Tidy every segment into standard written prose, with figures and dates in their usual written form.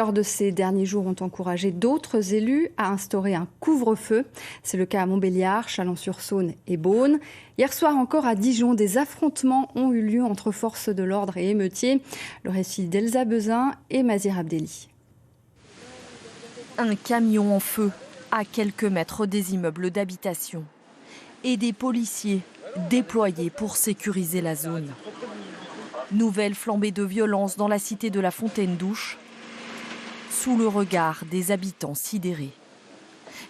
Lors de ces derniers jours ont encouragé d'autres élus à instaurer un couvre-feu. C'est le cas à Montbéliard, Chalon-sur-Saône et Beaune. Hier soir encore à Dijon, des affrontements ont eu lieu entre forces de l'ordre et émeutiers. Le récit d'Elsa Bezin et Mazir Abdelli. Un camion en feu à quelques mètres des immeubles d'habitation et des policiers déployés pour sécuriser la zone. Nouvelle flambée de violence dans la cité de la Fontaine-Douche, sous le regard des habitants sidérés.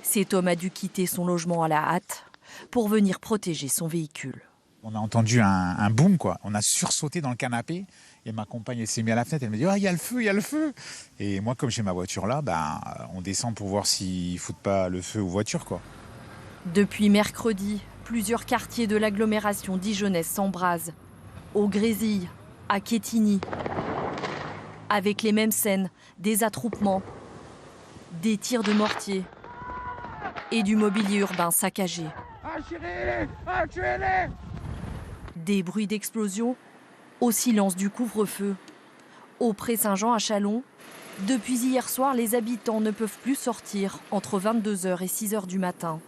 Cet homme a dû quitter son logement à la hâte pour venir protéger son véhicule. On a entendu un boom, quoi. On a sursauté dans le canapé et ma compagne elle s'est mise à la fenêtre. Elle me dit « Ah, il y a le feu, il y a le feu !» Et moi, comme j'ai ma voiture là, on descend pour voir s'ils foutent pas le feu aux voitures, quoi. Depuis mercredi, plusieurs quartiers de l'agglomération dijonnaise s'embrasent. Au Grésille, à Quetigny. Avec les mêmes scènes, des attroupements, des tirs de mortier et du mobilier urbain saccagé. Des bruits d'explosion au silence du couvre-feu. Au Pré-Saint-Jean à Chalon, depuis hier soir, les habitants ne peuvent plus sortir entre 22h et 6h du matin.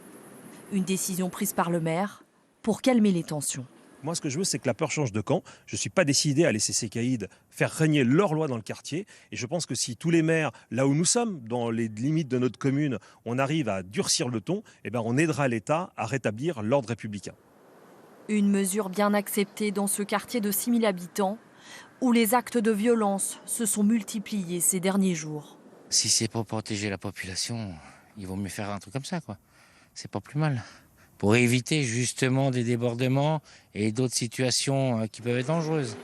Une décision prise par le maire pour calmer les tensions. Moi, ce que je veux, c'est que la peur change de camp. Je ne suis pas décidé à laisser ces caïds faire régner leur loi dans le quartier. Et je pense que si tous les maires, là où nous sommes, dans les limites de notre commune, on arrive à durcir le ton, on aidera l'État à rétablir l'ordre républicain. Une mesure bien acceptée dans ce quartier de 6000 habitants, où les actes de violence se sont multipliés ces derniers jours. Si c'est pour protéger la population, il vaut mieux faire un truc comme ça, quoi. C'est pas plus mal. Pour éviter justement des débordements et d'autres situations qui peuvent être dangereuses.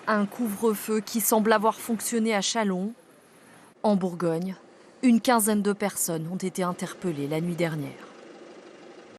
Un couvre-feu qui semble avoir fonctionné à Chalon. En Bourgogne, une quinzaine de personnes ont été interpellées la nuit dernière.